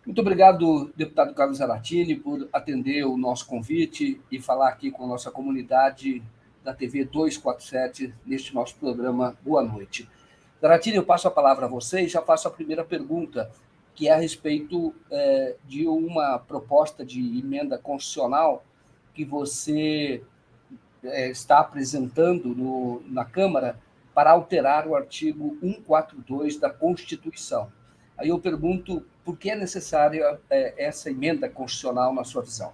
Muito obrigado, deputado Carlos Zaratini, por atender o nosso convite e falar aqui com a nossa comunidade da TV 247 neste nosso programa Boa Noite. Zaratini, eu passo a palavra a você e já faço a primeira pergunta, que é a respeito de uma proposta de emenda constitucional que você está apresentando na Câmara para alterar o artigo 142 da Constituição. Aí eu pergunto por que é necessária essa emenda constitucional na sua visão?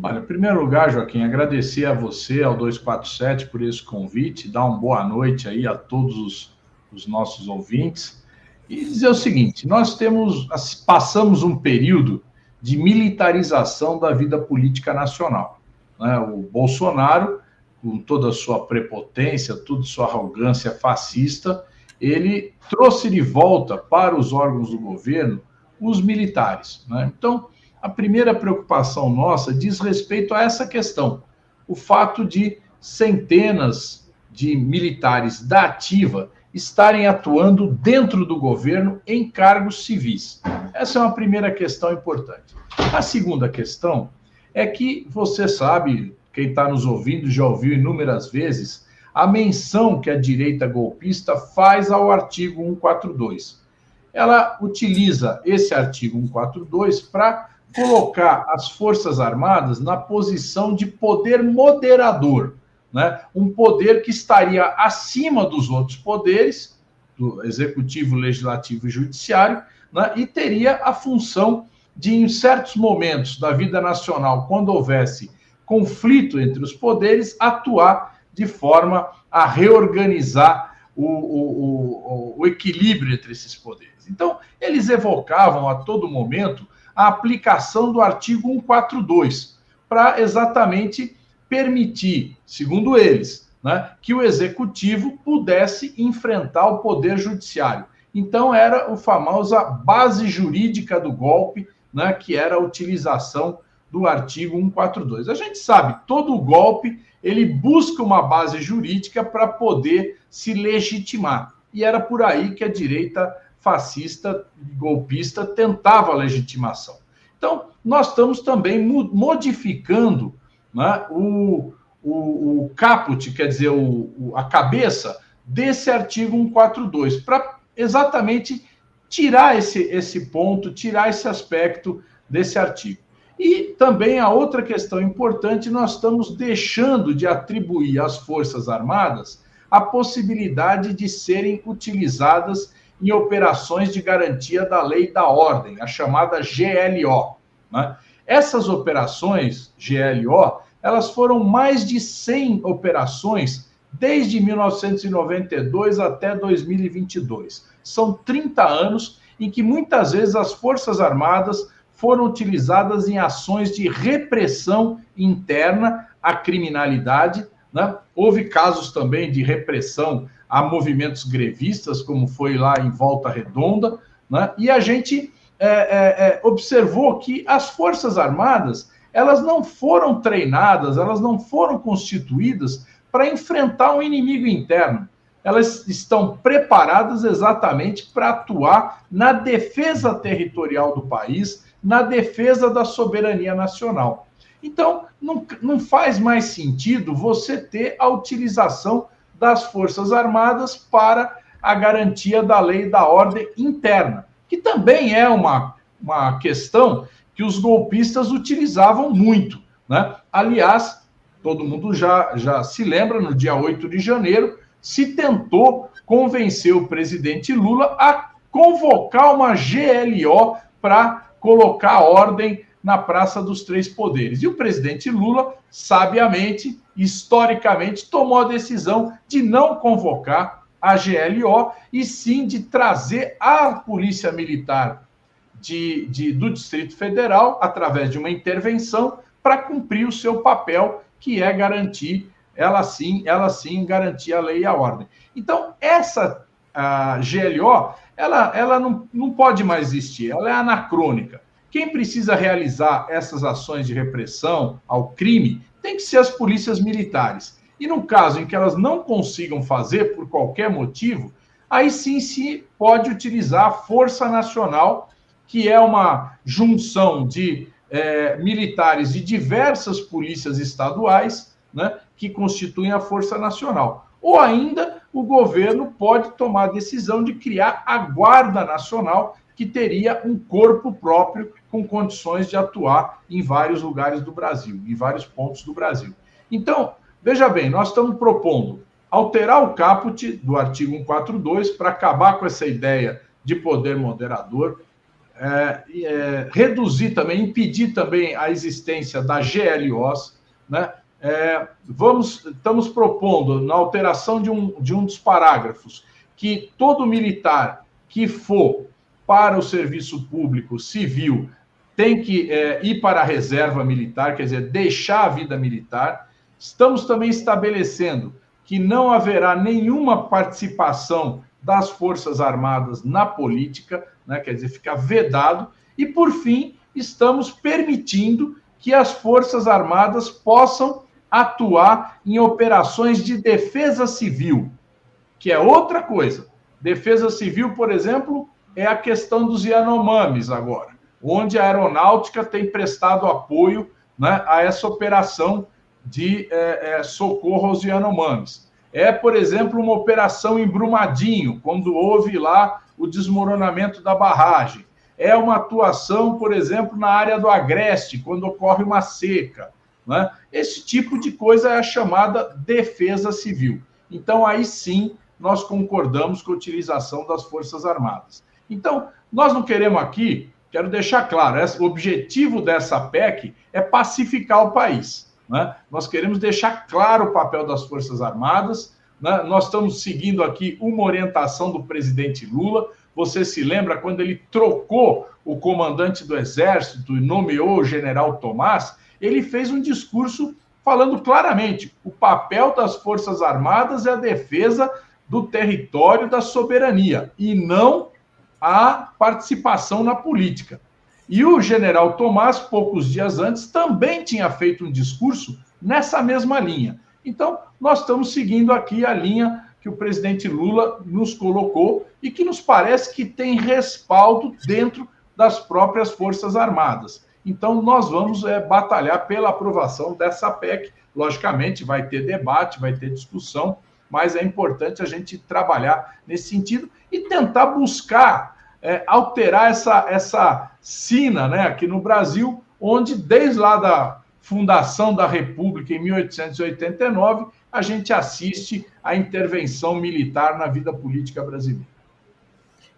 Olha, em primeiro lugar, Joaquim, agradecer a você, ao 247, por esse convite, dar uma boa noite aí a todos os nossos ouvintes e dizer o seguinte: nós passamos um período de militarização da vida política nacional, né? O Bolsonaro, com toda a sua prepotência, toda a sua arrogância fascista, ele trouxe de volta para os órgãos do governo os militares, né? Então, a primeira preocupação nossa diz respeito a essa questão, o fato de centenas de militares da ativa estarem atuando dentro do governo em cargos civis. Essa é uma primeira questão importante. A segunda questão é que você sabe, quem está nos ouvindo já ouviu inúmeras vezes, a menção que a direita golpista faz ao artigo 142. Ela utiliza esse artigo 142 para colocar as Forças Armadas na posição de poder moderador, né? Um poder que estaria acima dos outros poderes, do Executivo, Legislativo e Judiciário, né? E teria a função de, em certos momentos da vida nacional, quando houvesse conflito entre os poderes, atuar de forma a reorganizar o equilíbrio entre esses poderes. Então, eles evocavam a todo momento a aplicação do artigo 142, para exatamente permitir, segundo eles, né, que o Executivo pudesse enfrentar o Poder Judiciário. Então, era a famosa base jurídica do golpe, né, que era a utilização do artigo 142. A gente sabe, todo golpe, ele busca uma base jurídica para poder se legitimar. E era por aí que a direita fascista e golpista tentava a legitimação. Então, nós estamos também modificando, né, o caput, quer dizer, a cabeça desse artigo 142, para exatamente tirar esse ponto, tirar esse aspecto desse artigo. E também a outra questão importante, nós estamos deixando de atribuir às Forças Armadas a possibilidade de serem utilizadas em operações de garantia da lei e da ordem, a chamada GLO, né? Essas operações GLO, elas foram mais de 100 operações desde 1992 até 2022. São 30 anos em que muitas vezes as Forças Armadas foram utilizadas em ações de repressão interna à criminalidade, né? Houve casos também de repressão a movimentos grevistas, como foi lá em Volta Redonda, né? E a gente observou que as Forças Armadas, elas não foram treinadas, elas não foram constituídas para enfrentar um inimigo interno. Elas estão preparadas exatamente para atuar na defesa territorial do país, na defesa da soberania nacional. Então, não faz mais sentido você ter a utilização das Forças Armadas para a garantia da lei e da ordem interna, que também é uma questão que os golpistas utilizavam muito, né? Aliás, todo mundo já se lembra, no dia 8 de janeiro, se tentou convencer o presidente Lula a convocar uma GLO para colocar ordem na Praça dos Três Poderes. E o presidente Lula, sabiamente, historicamente, tomou a decisão de não convocar a GLO e sim de trazer a Polícia Militar do Distrito Federal, através de uma intervenção, para cumprir o seu papel, que é garantir, ela sim garantir a lei e a ordem. Então, essa GLO, ela não pode mais existir, ela é anacrônica. Quem precisa realizar essas ações de repressão ao crime tem que ser as polícias militares. E no caso em que elas não consigam fazer por qualquer motivo, aí sim se pode utilizar a Força Nacional, que é uma junção de militares de diversas polícias estaduais, né, que constituem a Força Nacional. Ou ainda, o governo pode tomar a decisão de criar a Guarda Nacional, que teria um corpo próprio com condições de atuar em vários lugares do Brasil, em vários pontos do Brasil. Então, veja bem, nós estamos propondo alterar o caput do artigo 142 para acabar com essa ideia de poder moderador, reduzir também, impedir também a existência da GLOs, né? Estamos propondo, na alteração de um dos parágrafos, que todo militar que for para o serviço público civil tem que ir para a reserva militar, quer dizer, deixar a vida militar. Estamos também estabelecendo que não haverá nenhuma participação das Forças Armadas na política, né? Quer dizer, fica vedado. E, por fim, estamos permitindo que as Forças Armadas possam atuar em operações de defesa civil, que é outra coisa. Defesa civil, por exemplo, é a questão dos Yanomamis agora, onde a aeronáutica tem prestado apoio, né, a essa operação de socorro aos Yanomamis. Por exemplo, uma operação em Brumadinho, quando houve lá o desmoronamento da barragem. É uma atuação, por exemplo, na área do Agreste, quando ocorre uma seca, né? Esse tipo de coisa é a chamada defesa civil. Então, aí sim, nós concordamos com a utilização das Forças Armadas. Então, nós não queremos aqui, quero deixar claro, o objetivo dessa PEC é pacificar o país, né? Nós queremos deixar claro o papel das Forças Armadas, né? Nós estamos seguindo aqui uma orientação do presidente Lula. Você se lembra quando ele trocou o comandante do Exército e nomeou o general Tomás? Ele fez um discurso falando claramente: o papel das Forças Armadas é a defesa do território, da soberania, e não a participação na política. E o general Tomás, poucos dias antes, também tinha feito um discurso nessa mesma linha. Então, nós estamos seguindo aqui a linha que o presidente Lula nos colocou e que nos parece que tem respaldo dentro das próprias Forças Armadas. Então, nós vamos batalhar pela aprovação dessa PEC. Logicamente, vai ter debate, vai ter discussão, mas é importante a gente trabalhar nesse sentido e tentar buscar alterar essa sina, né, aqui no Brasil, onde, desde lá da fundação da República, em 1889, a gente assiste à intervenção militar na vida política brasileira.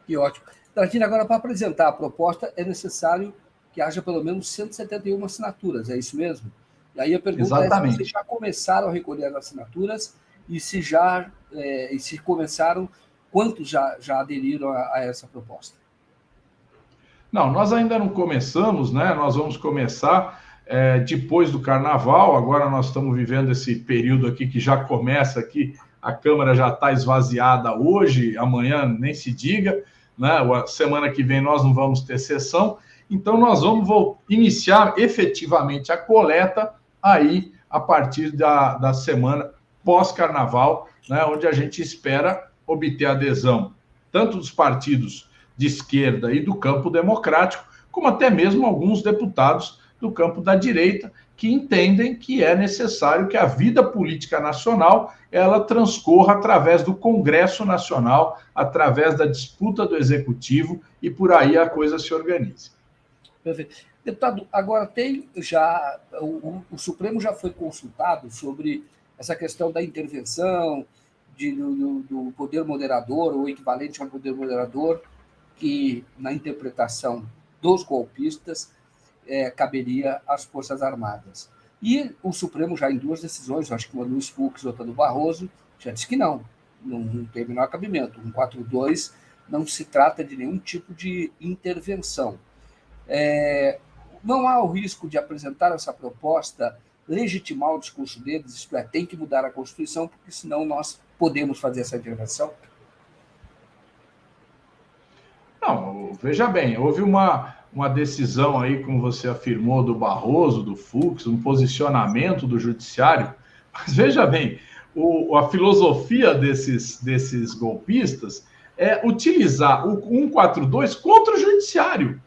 Que ótimo. Tratina, agora, para apresentar a proposta, é necessário que haja pelo menos 171 assinaturas, é isso mesmo? E aí a pergunta Exatamente. É se vocês já começaram a recolher as assinaturas e se começaram, quantos já aderiram a essa proposta? Não, nós ainda não começamos, né? Nós vamos começar depois do Carnaval. Agora nós estamos vivendo esse período aqui que já começa aqui, a Câmara já está esvaziada hoje, amanhã nem se diga, né? Semana que vem nós não vamos ter sessão. Então, nós vamos iniciar efetivamente a coleta aí a partir da semana pós-carnaval, né, onde a gente espera obter adesão tanto dos partidos de esquerda e do campo democrático, como até mesmo alguns deputados do campo da direita, que entendem que é necessário que a vida política nacional ela transcorra através do Congresso Nacional, através da disputa do Executivo, e por aí a coisa se organize. Perfeito. Deputado, agora tem já... O Supremo já foi consultado sobre essa questão da intervenção do poder moderador, ou equivalente ao poder moderador, que, na interpretação dos golpistas, caberia às Forças Armadas. E o Supremo já em duas decisões, acho que uma do Luiz Fux e outra do Barroso, já disse que não tem o menor cabimento. 142 não se trata de nenhum tipo de intervenção. Não há o risco de apresentar essa proposta, legitimar o discurso deles, isto é, tem que mudar a Constituição, porque senão nós podemos fazer essa intervenção? Não, veja bem, houve uma decisão aí, como você afirmou, do Barroso, do Fux, um posicionamento do Judiciário, mas veja bem, a filosofia desses golpistas é utilizar o 142 contra o Judiciário.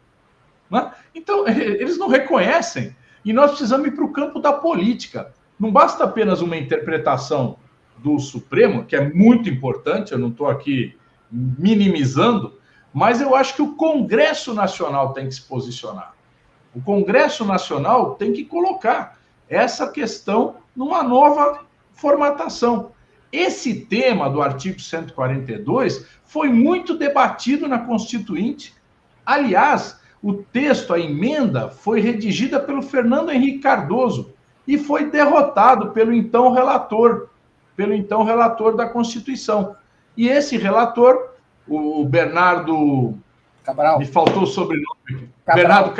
né? Então, eles não reconhecem. E nós precisamos ir para o campo da política. Não basta apenas uma interpretação do Supremo, que é muito importante, eu não estou aqui minimizando, mas eu acho que o Congresso Nacional tem que se posicionar. O Congresso Nacional tem que colocar essa questão numa nova formatação. Esse tema do artigo 142 foi muito debatido na Constituinte. Aliás, o texto, a emenda, foi redigida pelo Fernando Henrique Cardoso e foi derrotado pelo então relator da Constituição. E esse relator, o Bernardo... Cabral. Me faltou o sobrenome. Bernardo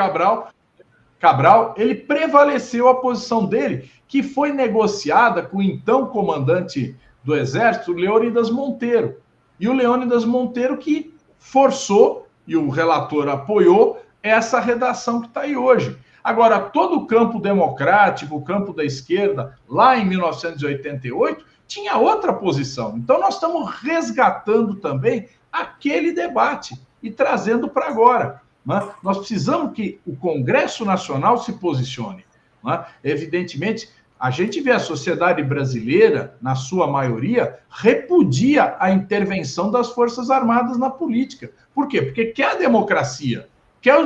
Cabral, ele prevaleceu a posição dele, que foi negociada com o então comandante do Exército, Leônidas Monteiro. E o Leônidas Monteiro que forçou, e o relator apoiou, essa redação que está aí hoje. Agora, todo o campo democrático, o campo da esquerda, lá em 1988, tinha outra posição. Então, nós estamos resgatando também aquele debate e trazendo para agora. Né? Nós precisamos que o Congresso Nacional se posicione. Né? Evidentemente, a gente vê a sociedade brasileira, na sua maioria, repudia a intervenção das Forças Armadas na política. Por quê? Porque quer a democracia, quer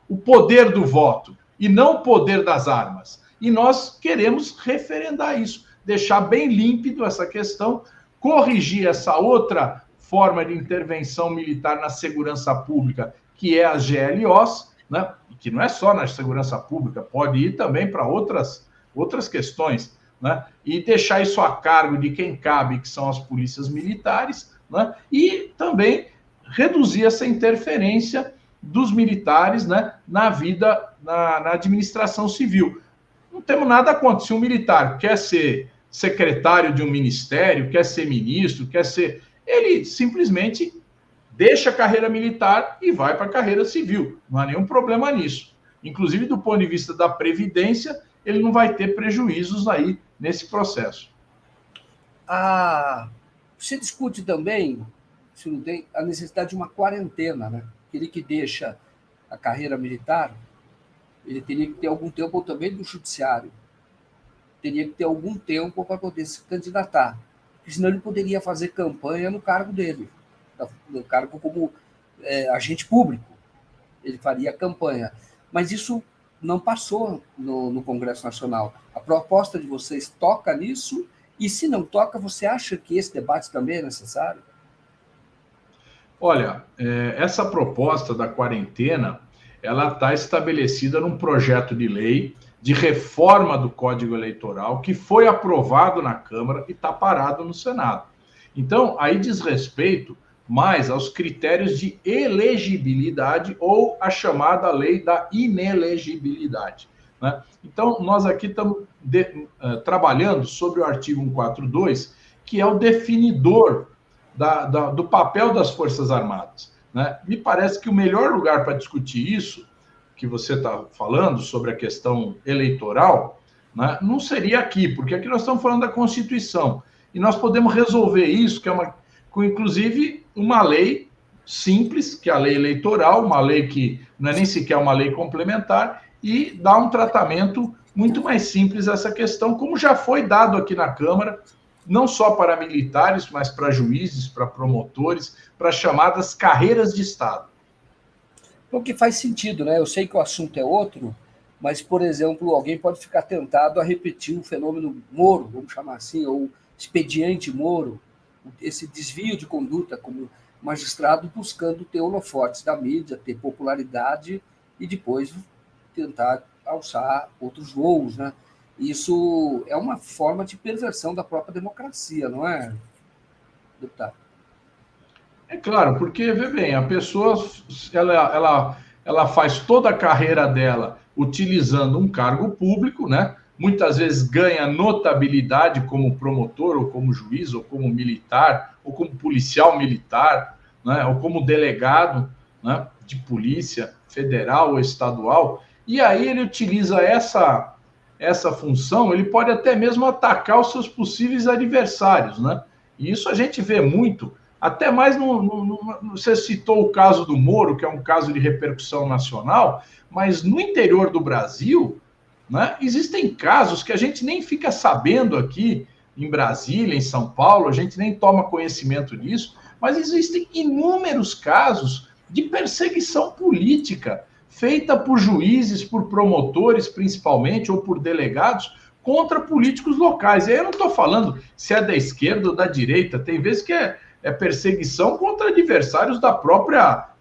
o poder do voto e não o poder das armas. E nós queremos referendar isso, deixar bem límpido essa questão, corrigir essa outra forma de intervenção militar na segurança pública, que é as GLOs, né? Que não é só na segurança pública, pode ir também para outras questões, né? E deixar isso a cargo de quem cabe, que são as polícias militares, né? E também reduzir essa interferência dos militares, né, na vida, na administração civil. Não temos nada contra. Se um militar quer ser secretário de um ministério, quer ser ministro, ele simplesmente deixa a carreira militar e vai para a carreira civil. Não há nenhum problema nisso. Inclusive, do ponto de vista da Previdência, ele não vai ter prejuízos aí nesse processo. Você discute também, se não tem, a necessidade de uma quarentena, né? Aquele que deixa a carreira militar, ele teria que ter algum tempo também do judiciário. Teria que ter algum tempo para poder se candidatar. Porque senão ele poderia fazer campanha no cargo dele, no cargo como agente público. Ele faria campanha. Mas isso não passou no Congresso Nacional. A proposta de vocês toca nisso? E se não toca, você acha que esse debate também é necessário? Olha, essa proposta da quarentena, ela está estabelecida num projeto de lei de reforma do Código Eleitoral que foi aprovado na Câmara e está parado no Senado. Então, aí diz respeito mais aos critérios de elegibilidade ou a chamada lei da inelegibilidade, né? Então, nós aqui estamos trabalhando sobre o artigo 142, que é o definidor do papel das Forças Armadas, né? Me parece que o melhor lugar para discutir isso, que você está falando sobre a questão eleitoral, né, não seria aqui, porque aqui nós estamos falando da Constituição, e nós podemos resolver isso, que é com inclusive uma lei simples, que é a lei eleitoral, uma lei que não é nem sequer uma lei complementar, e dá um tratamento muito mais simples a essa questão, como já foi dado aqui na Câmara, não só para militares, mas para juízes, para promotores, para chamadas carreiras de Estado. Porque faz sentido, né? Eu sei que o assunto é outro, mas, por exemplo, alguém pode ficar tentado a repetir o fenômeno Moro, vamos chamar assim, ou expediente Moro, esse desvio de conduta como magistrado buscando ter holofotes da mídia, ter popularidade e depois tentar alçar outros voos, né? Isso é uma forma de perversão da própria democracia, não é, deputado? É claro, porque, vê bem, a pessoa ela faz toda a carreira dela utilizando um cargo público, né? Muitas vezes ganha notabilidade como promotor, ou como juiz, ou como militar, ou como policial militar, né? Ou como delegado, né, de polícia federal ou estadual, e aí ele utiliza essa função, ele pode até mesmo atacar os seus possíveis adversários, né? E isso a gente vê muito Até mais, você citou o caso do Moro, que é um caso de repercussão nacional, mas no interior do Brasil, né, existem casos que a gente nem fica sabendo aqui em Brasília, em São Paulo, a gente nem toma conhecimento disso, mas existem inúmeros casos de perseguição política feita por juízes, por promotores, principalmente, ou por delegados, contra políticos locais. E aí eu não estou falando se é da esquerda ou da direita, tem vezes que é perseguição contra adversários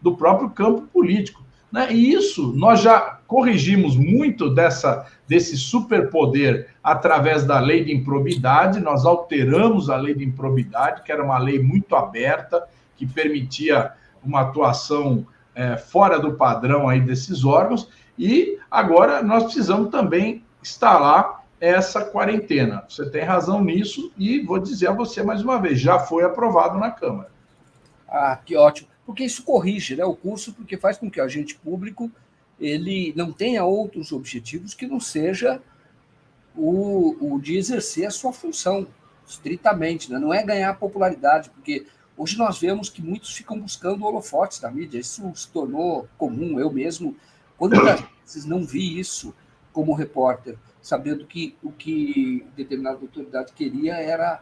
do próprio campo político. Né? E isso nós já corrigimos muito desse superpoder através da lei de improbidade. Nós alteramos a lei de improbidade, que era uma lei muito aberta, que permitia uma atuação fora do padrão aí desses órgãos, e agora nós precisamos também instalar essa quarentena. Você tem razão nisso, e vou dizer a você mais uma vez, já foi aprovado na Câmara. Ah, que ótimo. Porque isso corrige, né, o curso, porque faz com que o agente público ele não tenha outros objetivos que não seja o de exercer a sua função, estritamente, né? Não é ganhar popularidade, porque hoje nós vemos que muitos ficam buscando holofotes na mídia, isso se tornou comum. Eu mesmo, quantas vezes não vi isso como repórter, sabendo que o que determinada autoridade queria era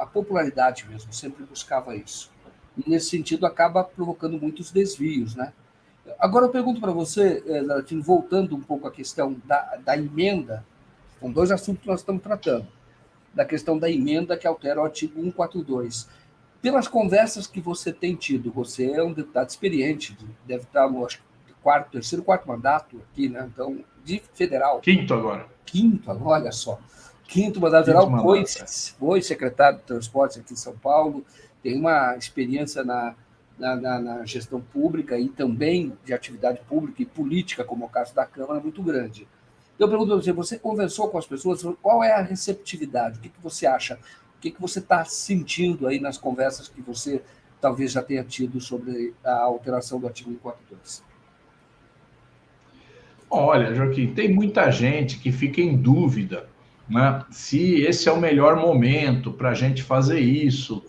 a popularidade mesmo, sempre buscava isso. E, nesse sentido, acaba provocando muitos desvios, né? Agora, eu pergunto para você, Zaratini, voltando um pouco à questão da emenda, são dois assuntos que nós estamos tratando, da questão da emenda que altera o artigo 142. Pelas conversas que você tem tido, você é um deputado experiente, deve estar no terceiro, quarto mandato aqui, né? Então, de federal. Quinto agora, olha só. Quinto mandato federal, foi secretário de Transportes aqui em São Paulo, tem uma experiência na gestão pública e também de atividade pública e política, como é o caso da Câmara, muito grande. Então, eu pergunto a você, você conversou com as pessoas, qual é a receptividade? O que você acha? O que você está sentindo aí nas conversas que você talvez já tenha tido sobre a alteração do artigo 142? Olha, Joaquim, tem muita gente que fica em dúvida, né, se esse é o melhor momento para a gente fazer isso.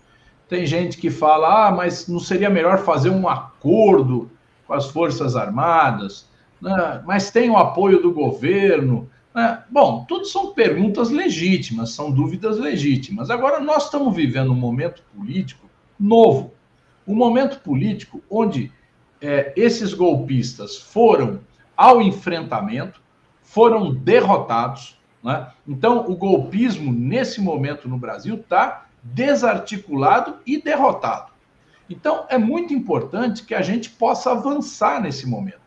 Tem gente que fala, mas não seria melhor fazer um acordo com as Forças Armadas, né? Mas tem o apoio do governo, né? Bom, tudo são perguntas legítimas, são dúvidas legítimas. Agora, nós estamos vivendo um momento político novo, um momento político onde esses golpistas foram ao enfrentamento, foram derrotados, né? Então, o golpismo, nesse momento no Brasil, está desarticulado e derrotado. Então, é muito importante que a gente possa avançar nesse momento.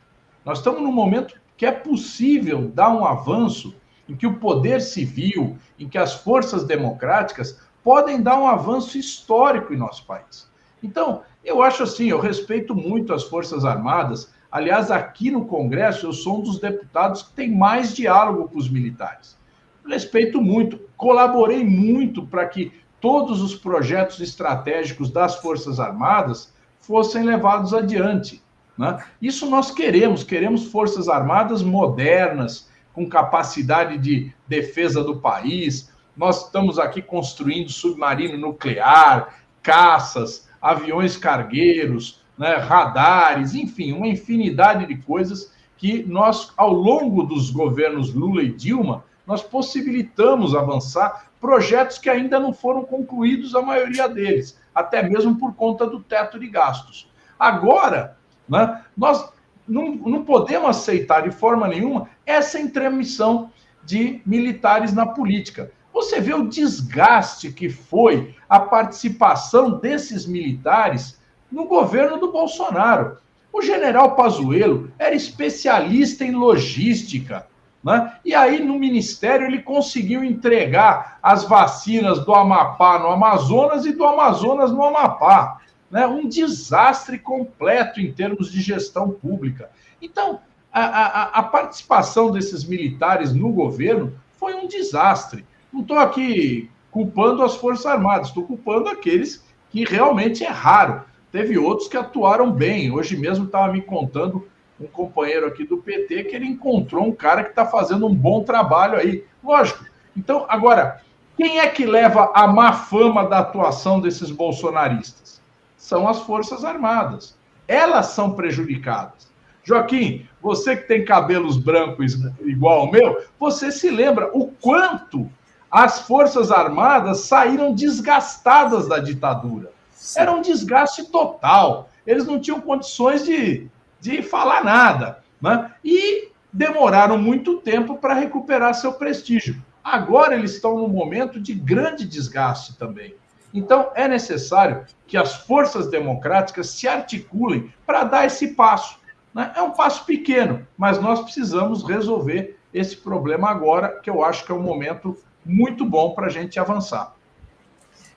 Nós estamos num momento que é possível dar um avanço, em que o poder civil, em que as forças democráticas podem dar um avanço histórico em nosso país. Então, eu acho assim, eu respeito muito as Forças Armadas. Aliás, aqui no Congresso, eu sou um dos deputados que tem mais diálogo com os militares. Respeito muito, colaborei muito para que todos os projetos estratégicos das Forças Armadas fossem levados adiante, né? Isso nós queremos Forças Armadas modernas, com capacidade de defesa do país. Nós estamos aqui construindo submarino nuclear, caças, aviões cargueiros, né, radares, enfim, uma infinidade de coisas que nós, ao longo dos governos Lula e Dilma, nós possibilitamos avançar projetos que ainda não foram concluídos, a maioria deles, até mesmo por conta do teto de gastos. Agora, né, nós não podemos aceitar de forma nenhuma essa intromissão de militares na política. Você vê o desgaste que foi a participação desses militares no governo do Bolsonaro. O general Pazuello era especialista em logística, né? E aí, no Ministério, ele conseguiu entregar as vacinas do Amapá no Amazonas e do Amazonas no Amapá, né? Um desastre completo em termos de gestão pública. Então, a participação desses militares no governo foi um desastre. Não estou aqui culpando as Forças Armadas, estou culpando aqueles que realmente erraram. Teve outros que atuaram bem. Hoje mesmo estava me contando um companheiro aqui do PT que ele encontrou um cara que está fazendo um bom trabalho aí. Lógico. Então, agora, Quem é que leva a má fama da atuação desses bolsonaristas? São as Forças Armadas. Elas são prejudicadas. Joaquim, você que tem cabelos brancos igual ao meu, você se lembra o quanto as Forças Armadas saíram desgastadas da ditadura. Era um desgaste total. Eles não tinham condições de falar nada, né? E demoraram muito tempo para recuperar seu prestígio. Agora eles estão num momento de grande desgaste também. Então, é necessário que as forças democráticas se articulem para dar esse passo, né? É um passo pequeno, mas nós precisamos resolver esse problema agora, que eu acho que é um momento muito bom para a gente avançar.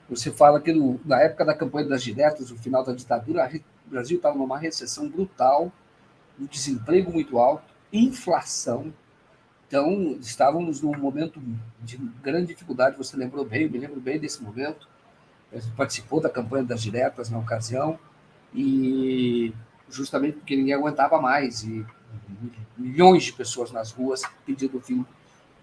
Você fala que na época da campanha das diretas, no final da ditadura, o Brasil estava numa recessão brutal, um desemprego muito alto, inflação. Então, estávamos num momento de grande dificuldade. Você lembrou bem, eu me lembro bem desse momento. Você participou da campanha das diretas na ocasião, e justamente porque ninguém aguentava mais, e milhões de pessoas nas ruas pedindo o fim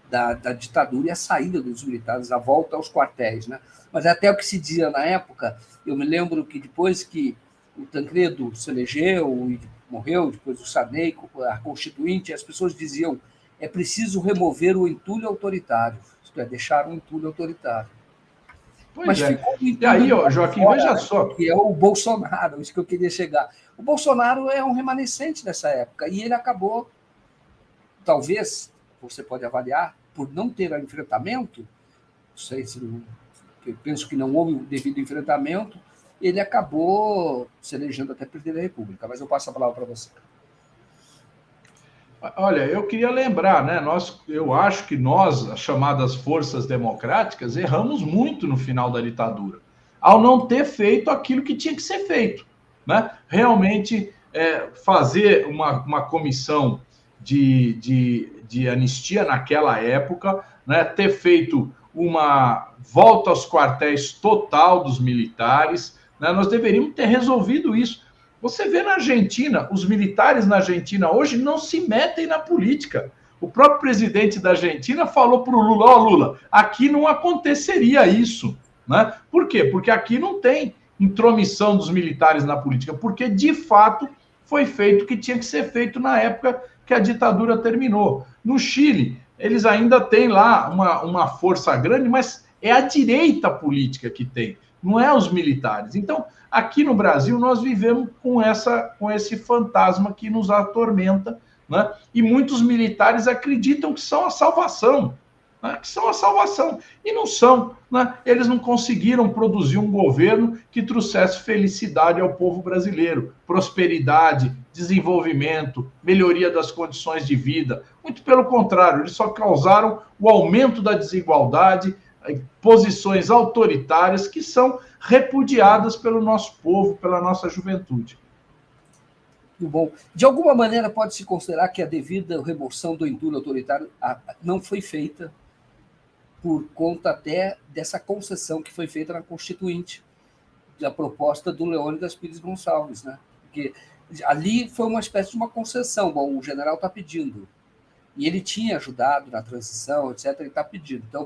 da ditadura e a saída dos militares, a volta aos quartéis, né? Mas até o que se dizia na época, eu me lembro que depois que o Tancredo se elegeu e morreu, depois o Sarney, a Constituinte, as pessoas diziam: é preciso remover o entulho autoritário, isto é, deixar um entulho autoritário. Pois mas ficou um entulho. E aí, ó, Joaquim, fora, veja só. Que é o Bolsonaro, isso que eu queria chegar. O Bolsonaro é um remanescente dessa época, e ele acabou, talvez, você pode avaliar, por não ter enfrentamento, não sei se eu penso que não houve o devido enfrentamento, ele acabou se elegendo até presidente da República. Mas eu passo a palavra para você. Olha, eu queria lembrar, né? Eu acho que nós, as chamadas forças democráticas, erramos muito no final da ditadura, ao não ter feito aquilo que tinha que ser feito, né? Realmente fazer uma comissão de anistia naquela época, né? Ter feito uma volta aos quartéis total dos militares, né? Nós deveríamos ter resolvido isso. Você vê na Argentina, os militares na Argentina hoje não se metem na política. O próprio presidente da Argentina falou para o Lula: ó, Lula, aqui não aconteceria isso, né? Por quê? Porque aqui não tem intromissão dos militares na política, porque de fato foi feito o que tinha que ser feito na época que a ditadura terminou. No Chile, eles ainda têm lá uma força grande, mas é a direita política que tem, não é os militares. Então, aqui no Brasil, nós vivemos com esse fantasma que nos atormenta, né? E muitos militares acreditam que são a salvação, né? Que são a salvação, e não são, né? Eles não conseguiram produzir um governo que trouxesse felicidade ao povo brasileiro, prosperidade, desenvolvimento, melhoria das condições de vida. Muito pelo contrário, eles só causaram o aumento da desigualdade, posições autoritárias que são repudiadas pelo nosso povo, pela nossa juventude. Muito bom. De alguma maneira, pode-se considerar que a devida remoção do entulho autoritário não foi feita por conta até dessa concessão que foi feita na Constituinte, da proposta do Leônidas Pires Gonçalves, né? Porque ali foi uma espécie de uma concessão. Bom, o general está pedindo, e ele tinha ajudado na transição, etc., ele está pedindo. Então,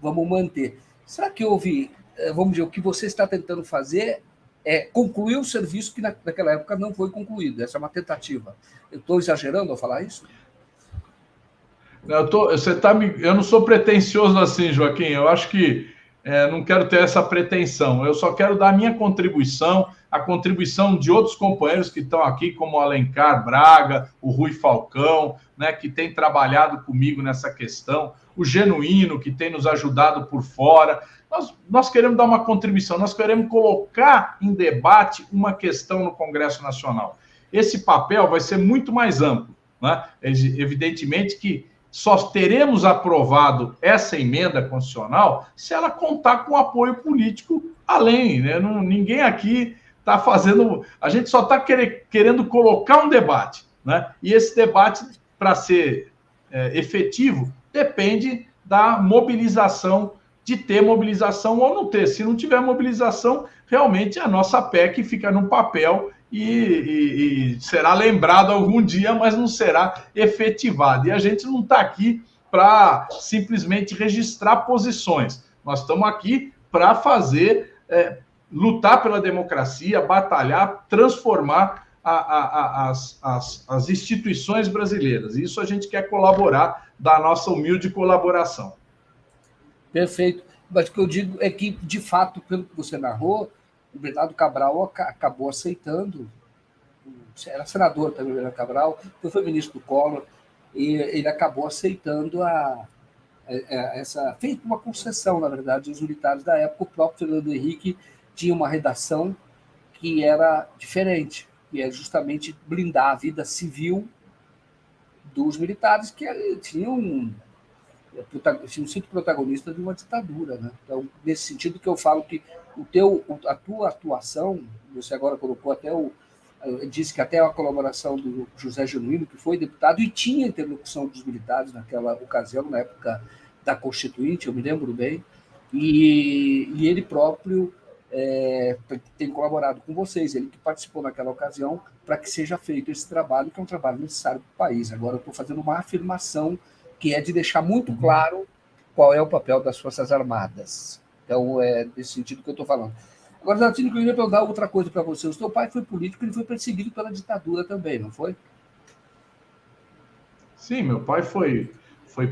vamos manter. Será que houve, vamos dizer, o que você está tentando fazer é concluir o serviço que naquela época não foi concluído? Essa é uma tentativa. Eu estou exagerando ao falar isso? Eu não sou pretensioso assim, Joaquim. Eu acho que não quero ter essa pretensão. Eu só quero dar a minha contribuição, a contribuição de outros companheiros que estão aqui, como o Alencar Braga, o Rui Falcão, né, que tem trabalhado comigo nessa questão, o Genuíno, que tem nos ajudado por fora. Nós queremos dar uma contribuição, nós queremos colocar em debate uma questão no Congresso Nacional. Esse papel vai ser muito mais amplo, né? Evidentemente que só teremos aprovado essa emenda constitucional se ela contar com apoio político além, né? Ninguém aqui está fazendo... A gente só está querendo colocar um debate, né? E esse debate, para ser efetivo, depende da mobilização, de ter mobilização ou não ter. Se não tiver mobilização, realmente a nossa PEC fica no papel e será lembrado algum dia, mas não será efetivado. E a gente não está aqui para simplesmente registrar posições. Nós estamos aqui para fazer, lutar pela democracia, batalhar, transformar as instituições brasileiras. Isso a gente quer colaborar, da nossa humilde colaboração. Perfeito. Mas o que eu digo é que, de fato, pelo que você narrou, o Bernardo Cabral acabou aceitando, era senador também, o Bernardo Cabral, foi ministro do Collor, e ele acabou aceitando feito uma concessão, na verdade, aos militares da época. O próprio Fernando Henrique tinha uma redação que era diferente, que é justamente blindar a vida civil dos militares que tinham sido protagonistas de uma ditadura, né? Então, nesse sentido que eu falo que a tua atuação, você agora colocou disse que até a colaboração do José Genuíno, que foi deputado e tinha interlocução dos militares naquela ocasião, na época da Constituinte, eu me lembro bem, e ele próprio tem colaborado com vocês, ele que participou naquela ocasião para que seja feito esse trabalho, que é um trabalho necessário para o país. Agora eu estou fazendo uma afirmação que é de deixar muito claro qual é o papel das Forças Armadas. Então, é nesse sentido que eu estou falando. Agora, Zaratini, eu queria perguntar outra coisa para você. O seu pai foi político, ele foi perseguido pela ditadura também, não foi? Sim, meu pai foi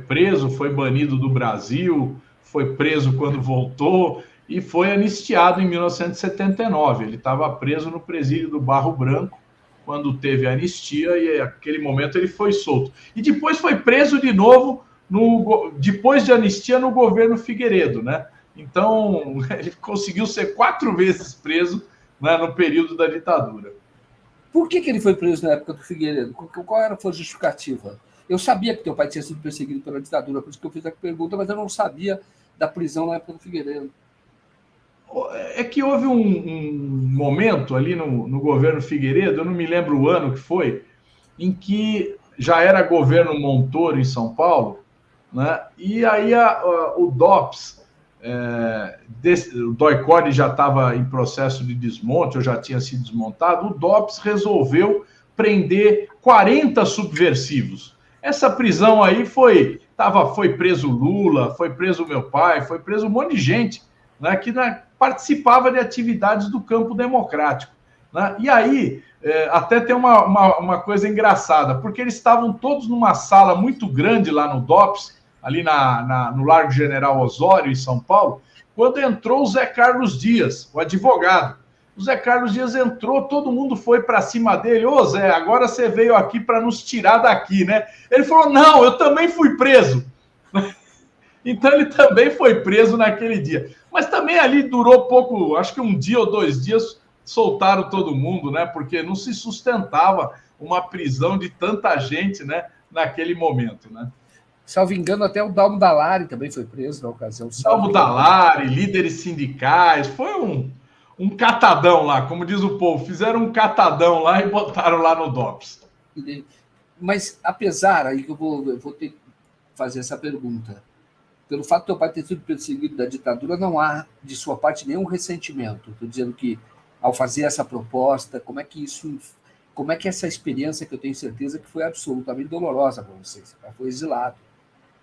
preso, foi banido do Brasil, foi preso quando voltou e foi anistiado em 1979. Ele estava preso no presídio do Barro Branco, quando teve a anistia, e naquele momento ele foi solto. E depois foi preso de novo, depois de anistia, no governo Figueiredo, né? Então, ele conseguiu ser 4 vezes preso, né, no período da ditadura. Por que ele foi preso na época do Figueiredo? Qual era a sua justificativa? Eu sabia que teu pai tinha sido perseguido pela ditadura, por isso que eu fiz a pergunta, mas eu não sabia da prisão na época do Figueiredo. É que houve um momento ali no governo Figueiredo, eu não me lembro o ano que foi, em que já era governo Montoro em São Paulo, né? E aí o DOPS, o DOI-CODE já estava em processo de desmonte, ou já tinha sido desmontado, o DOPS resolveu prender 40 subversivos. Essa prisão aí foi preso Lula, foi preso meu pai, foi preso um monte de gente, né, que participava de atividades do campo democrático, né? E aí, até tem uma coisa engraçada, porque eles estavam todos numa sala muito grande lá no DOPS, ali no Largo General Osório, em São Paulo, quando entrou o Zé Carlos Dias, o advogado. O Zé Carlos Dias entrou, todo mundo foi para cima dele. Ô Zé, agora você veio aqui para nos tirar daqui, né? Ele falou, não, eu também fui preso. Então ele também foi preso naquele dia. Mas também ali durou pouco, acho que 1 dia ou 2 dias, soltaram todo mundo, né? Porque não se sustentava uma prisão de tanta gente, né, naquele momento, né? Salvo engano, até o Dalmo Dallari também foi preso na ocasião. Dalmo Dallari, líderes sindicais, foi um catadão lá, como diz o povo, fizeram um catadão lá e botaram lá no DOPS. Mas, apesar, aí que eu vou ter que fazer essa pergunta, pelo fato de teu pai ter sido perseguido da ditadura, não há, de sua parte, nenhum ressentimento. Estou dizendo que, ao fazer essa proposta, como é que essa experiência, que eu tenho certeza que foi absolutamente dolorosa para você, você foi exilado,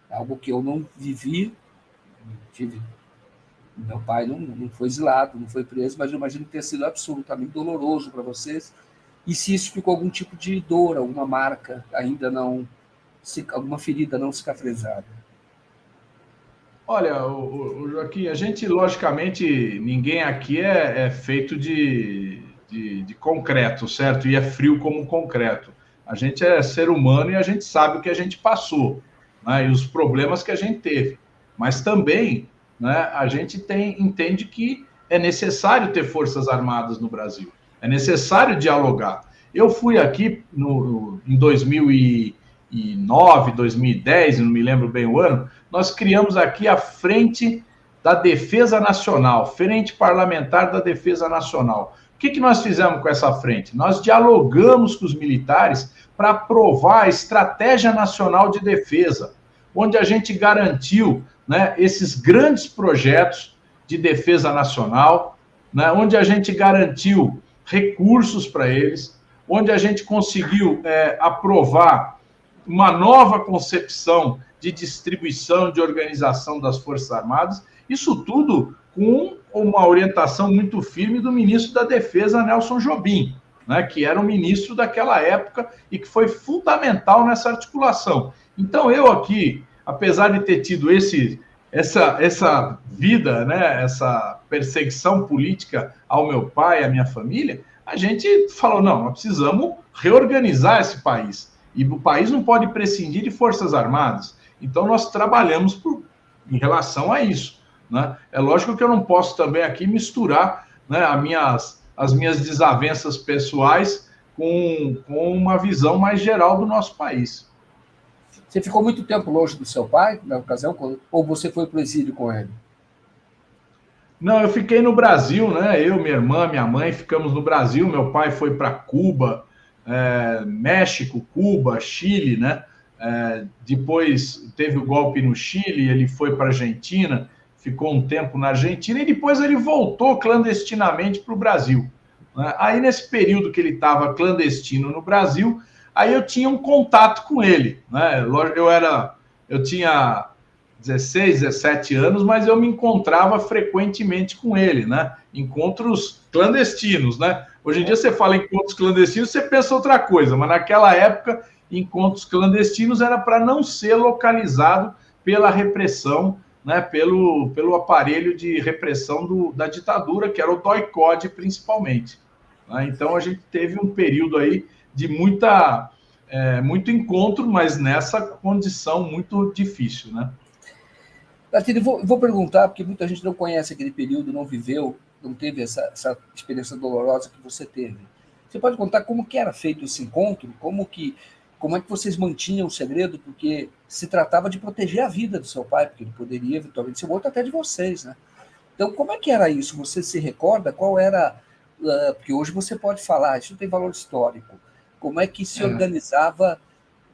algo que eu não vivi, meu pai não foi exilado, não foi preso, mas eu imagino que tenha sido absolutamente doloroso para vocês, e se isso ficou algum tipo de dor, alguma marca ainda não, alguma ferida não cicatrizada. Olha, Joaquim, a gente, logicamente, ninguém aqui é feito de concreto, certo? E é frio como concreto. A gente é ser humano e a gente sabe o que a gente passou, né? E os problemas que a gente teve. Mas também, né, a gente entende que é necessário ter forças armadas no Brasil. É necessário dialogar. Eu fui aqui em 2009, 2010, não me lembro bem o ano, nós criamos aqui a Frente da Defesa Nacional, Frente Parlamentar da Defesa Nacional. O que nós fizemos com essa frente? Nós dialogamos com os militares para aprovar a Estratégia Nacional de Defesa, onde a gente garantiu, né, esses grandes projetos de defesa nacional, né, onde a gente garantiu recursos para eles, onde a gente conseguiu aprovar uma nova concepção de distribuição, de organização das Forças Armadas, Isso tudo com uma orientação muito firme do ministro da Defesa, Nelson Jobim, né, que era o ministro daquela época e que foi fundamental nessa articulação. Então, eu aqui, apesar de ter tido essa vida, né, essa perseguição política ao meu pai, à minha família, a gente falou, não, nós precisamos reorganizar esse país. E o país não pode prescindir de Forças Armadas. Então, nós trabalhamos em relação a isso. Né? É lógico que eu não posso também aqui misturar, né, as minhas desavenças pessoais com uma visão mais geral do nosso país. Você ficou muito tempo longe do seu pai, na ocasião, ou você foi para o exílio com ele? Não, eu fiquei no Brasil, né? Eu, minha irmã, minha mãe, ficamos no Brasil. Meu pai foi para Cuba, México, Cuba, Chile, né? Depois teve o golpe no Chile, ele foi para a Argentina, ficou um tempo na Argentina e depois ele voltou clandestinamente para o Brasil. Né? Aí, nesse período que ele estava clandestino no Brasil, aí eu tinha um contato com ele. Né? Eu tinha 16, 17 anos, mas eu me encontrava frequentemente com ele, né? Encontros clandestinos, né? Hoje em dia você fala em encontros clandestinos, você pensa outra coisa, mas naquela época, encontros clandestinos era para não ser localizado pela repressão, né? Pelo aparelho de repressão da ditadura, que era o DOI-CODE, principalmente. Né? Então, a gente teve um período aí de muito encontro, mas nessa condição muito difícil, né? Latini, vou perguntar, porque muita gente não conhece aquele período, não viveu, não teve essa experiência dolorosa que você teve. Você pode contar como que era feito esse encontro? Como é que vocês mantinham o segredo? Porque se tratava de proteger a vida do seu pai, porque ele poderia eventualmente ser morto até de vocês, né? Então, como é que era isso? Você se recorda qual era... porque hoje você pode falar, isso tem valor histórico. Como é que se organizava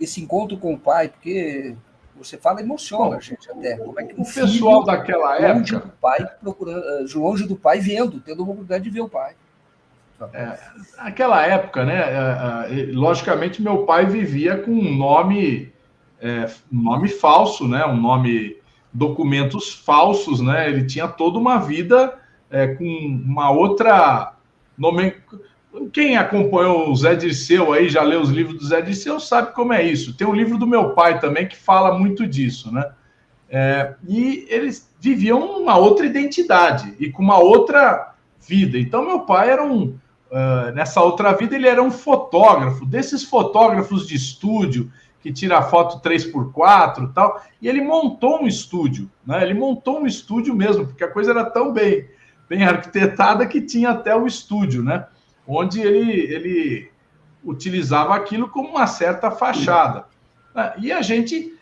esse encontro com o pai? Porque... você fala, emociona a gente até. Como é que o pessoal daquela época... longe do pai, tendo a oportunidade de ver o pai. Naquela época, né? Logicamente, meu pai vivia com um nome falso, né? Documentos falsos, né? Ele tinha toda uma vida com uma outra... Quem acompanhou o Zé Dirceu aí, já leu os livros do Zé Dirceu, sabe como é isso. Tem um livro do meu pai também que fala muito disso, né? E eles viviam uma outra identidade e com uma outra vida. Então, meu pai era nessa outra vida, ele era um fotógrafo, desses fotógrafos de estúdio, que tira foto 3x4 e tal, e ele montou um estúdio, né? Ele montou um estúdio mesmo, porque a coisa era tão bem arquitetada que tinha até o estúdio, né? Onde ele utilizava aquilo como uma certa fachada. E a gente,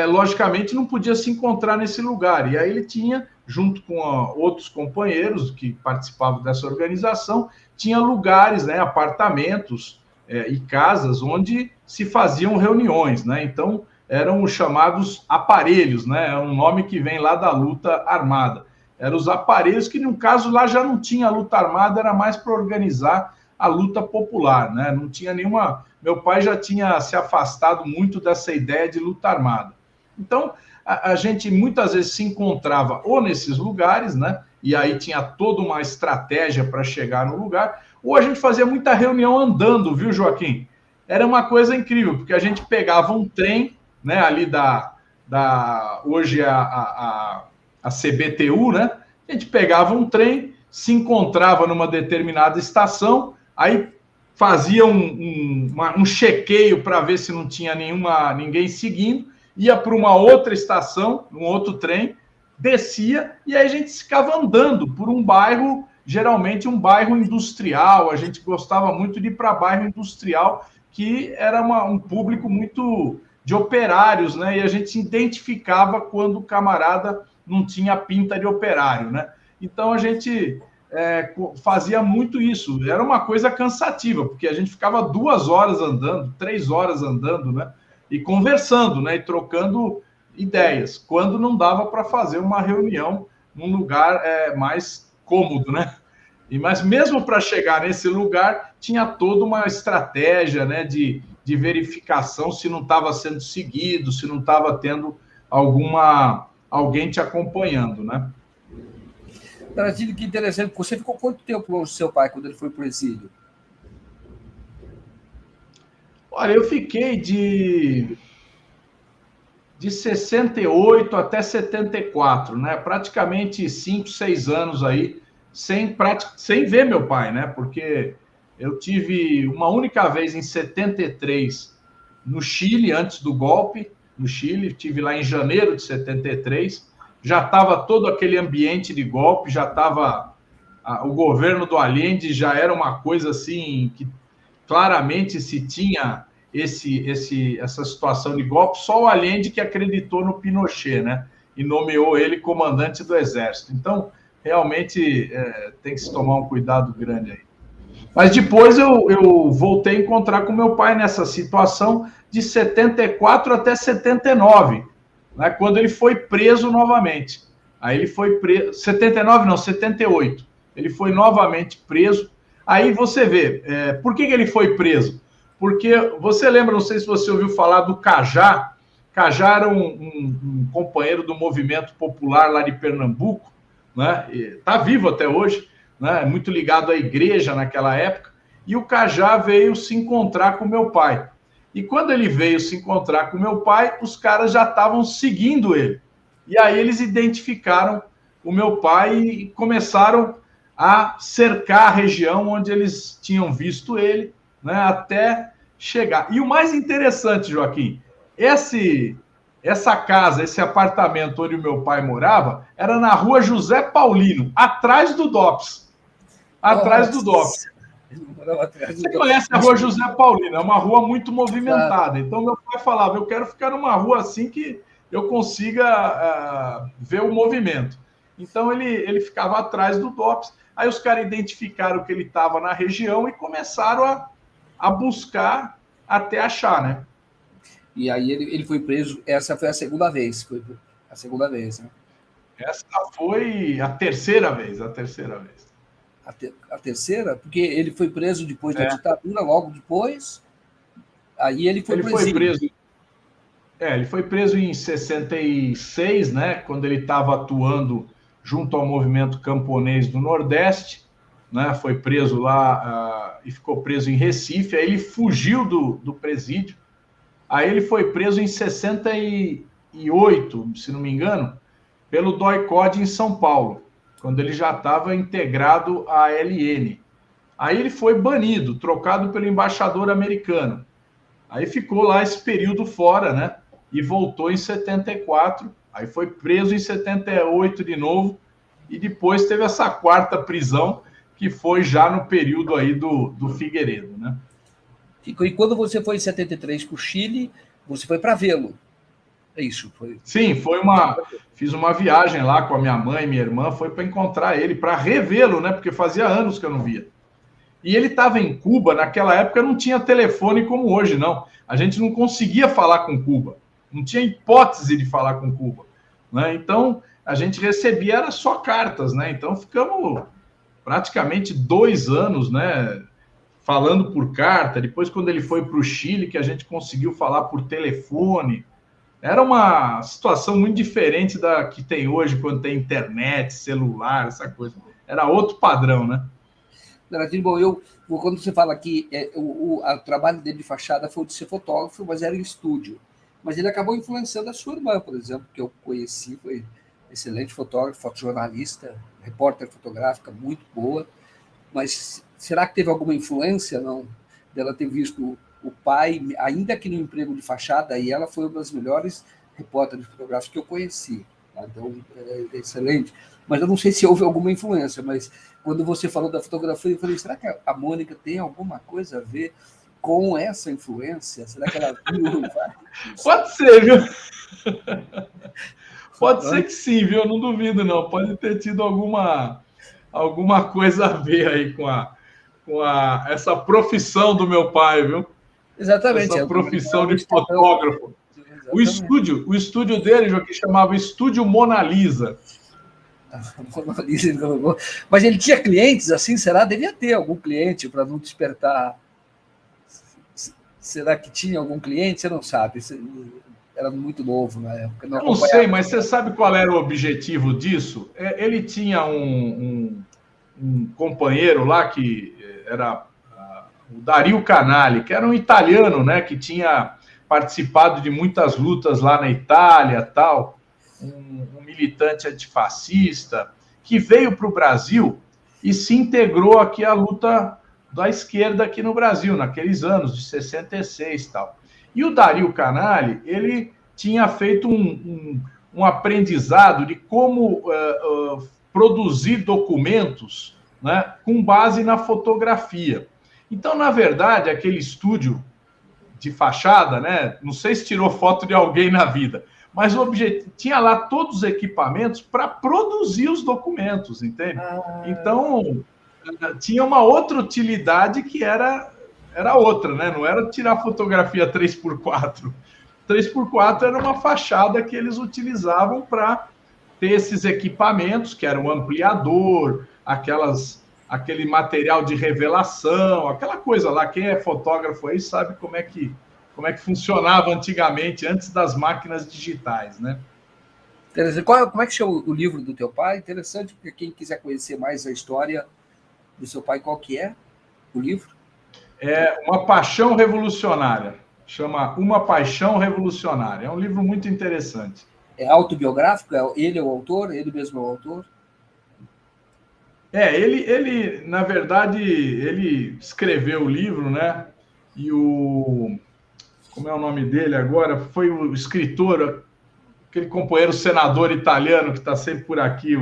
logicamente, não podia se encontrar nesse lugar. E aí ele tinha, junto com outros companheiros que participavam dessa organização, tinha lugares, né, apartamentos e casas onde se faziam reuniões. Né? Então, eram os chamados aparelhos, né? É um nome que vem lá da luta armada. Eram os aparelhos que, no caso, lá já não tinha luta armada, era mais para organizar a luta popular, né? Não tinha nenhuma... Meu pai já tinha se afastado muito dessa ideia de luta armada. Então, a gente muitas vezes se encontrava ou nesses lugares, né? E aí tinha toda uma estratégia para chegar no lugar, ou a gente fazia muita reunião andando, viu, Joaquim? Era uma coisa incrível, porque a gente pegava um trem, né? Ali hoje a CBTU, né? A gente pegava um trem, se encontrava numa determinada estação, aí fazia um chequeio para ver se não tinha ninguém seguindo, ia para uma outra estação, um outro trem, descia, e aí a gente ficava andando por um bairro, geralmente um bairro industrial. A gente gostava muito de ir para bairro industrial, que era um público muito de operários, né? E a gente se identificava quando o camarada não tinha pinta de operário, né? Então, a gente fazia muito isso. Era uma coisa cansativa, porque a gente ficava 2 horas andando, 3 horas andando, né? E conversando, né? E trocando ideias, quando não dava para fazer uma reunião num lugar mais cômodo, né? Mas mesmo para chegar nesse lugar, tinha toda uma estratégia, né? De verificação se não estava sendo seguido, se não estava tendo alguém te acompanhando, né? Zaratini, que interessante. Você ficou quanto tempo longe do seu pai quando ele foi para o exílio? Olha, eu fiquei de 68 até 74, né? Praticamente 5, 6 anos aí, sem ver meu pai, né? Porque eu tive uma única vez em 73 no Chile, antes do golpe, no Chile, tive lá em janeiro de 73, já estava todo aquele ambiente de golpe, já estava o governo do Allende já era uma coisa assim que claramente se tinha essa situação de golpe, só o Allende que acreditou no Pinochet, né? E nomeou ele comandante do Exército. Então, realmente, tem que se tomar um cuidado grande aí. Mas depois eu voltei a encontrar com meu pai nessa situação de 74 até 79, né? Quando ele foi preso novamente. Aí ele foi preso... 79 não, 78. Ele foi novamente preso. Aí você vê, por que ele foi preso? Porque você lembra, não sei se você ouviu falar do Cajá. Cajá era um companheiro do movimento popular lá de Pernambuco, né? Está vivo até hoje, né? Muito ligado à igreja naquela época. E o Cajá veio se encontrar com meu pai. E quando ele veio se encontrar com meu pai, os caras já estavam seguindo ele. E aí eles identificaram o meu pai e começaram a cercar a região onde eles tinham visto ele, né, até chegar. E o mais interessante, Joaquim, essa casa, esse apartamento onde o meu pai morava, era na rua José Paulino, atrás do DOPS. Atrás do DOPS. Você conhece a rua José Paulino, é uma rua muito movimentada. Então, meu pai falava, eu quero ficar numa rua assim que eu consiga ver o movimento. Então, ele ficava atrás do DOPS. Aí os caras identificaram que ele estava na região e começaram a buscar até achar, né? E aí ele foi preso, essa foi a segunda vez, né? Essa foi a terceira vez. A terceira? Porque ele foi preso depois da ditadura, logo depois, aí ele foi preso. Ele foi preso em 66, né, quando ele estava atuando junto ao movimento camponês do Nordeste, né, foi preso lá e ficou preso em Recife, aí ele fugiu do presídio, aí ele foi preso em 68, se não me engano, pelo DOI-CODE em São Paulo, quando ele já estava integrado à ALN. Aí ele foi banido, trocado pelo embaixador americano. Aí ficou lá esse período fora, né? E voltou em 74, aí foi preso em 78 de novo, e depois teve essa quarta prisão, que foi já no período aí do Figueiredo, né? E quando você foi em 73 para o Chile, você foi para vê-lo. É isso? Foi... Sim, fiz uma viagem lá com a minha mãe e minha irmã, foi para encontrar ele, para revê-lo, né? Porque fazia anos que eu não via. E ele estava em Cuba, naquela época não tinha telefone como hoje, não. A gente não conseguia falar com Cuba. Não tinha hipótese de falar com Cuba, né? Então, a gente recebia era só cartas, né? Então, ficamos praticamente 2 anos, né, falando por carta. Depois, quando ele foi para o Chile, que a gente conseguiu falar por telefone. Era uma situação muito diferente da que tem hoje, quando tem internet, celular, essa coisa. Era outro padrão, né? Bom, quando você fala que o trabalho dele de fachada foi o de ser fotógrafo, mas era em estúdio. Mas ele acabou influenciando a sua irmã, por exemplo, que eu conheci, foi excelente fotógrafo, fotojornalista, repórter fotográfica, muito boa. Mas será que teve alguma influência, não, dela ter visto o pai, ainda que no emprego de fachada, e ela foi uma das melhores repórteres fotográficas que eu conheci. Tá? Então, é excelente. Mas eu não sei se houve alguma influência, mas quando você falou da fotografia, eu falei, será que a Mônica tem alguma coisa a ver com essa influência? Será que ela viu? Pode ser, viu? Pode ser que sim, viu? Eu não duvido, não. Pode ter tido alguma coisa a ver aí com essa profissão do meu pai, viu? Exatamente. Essa profissão de fotógrafo. O estúdio dele, Joaquim, chamava Estúdio Mona Lisa. Mas ele tinha clientes assim, será? Devia ter algum cliente para não despertar. Será que tinha algum cliente? Você não sabe. era muito novo na época. Eu não sei, mas você sabe qual era o objetivo disso? Ele tinha um companheiro lá que era o Dario Canali, que era um italiano, né, que tinha participado de muitas lutas lá na Itália, tal, um militante antifascista, que veio para o Brasil e se integrou aqui à luta da esquerda aqui no Brasil, naqueles anos de 66 e tal. E o Dario Canali, ele tinha feito um aprendizado de como produzir documentos, né, com base na fotografia. Então, na verdade, aquele estúdio de fachada, né, não sei se tirou foto de alguém na vida, mas o objetivo tinha lá todos os equipamentos para produzir os documentos, entende? Então, tinha uma outra utilidade que era outra, né? Não era tirar fotografia 3x4. 3x4 era uma fachada que eles utilizavam para ter esses equipamentos, que era um ampliador, aquele material de revelação, aquela coisa lá. Quem é fotógrafo aí sabe como é que funcionava antigamente, antes das máquinas digitais, né? Como é que chama o livro do teu pai? Interessante, porque quem quiser conhecer mais a história do seu pai, qual que é o livro? É Uma Paixão Revolucionária. Chama Uma Paixão Revolucionária. É um livro muito interessante. É autobiográfico? Ele é o autor? Ele mesmo é o autor? Ele na verdade, ele escreveu o livro, né? E como é o nome dele agora? Foi o escritor, aquele companheiro senador italiano que está sempre por aqui.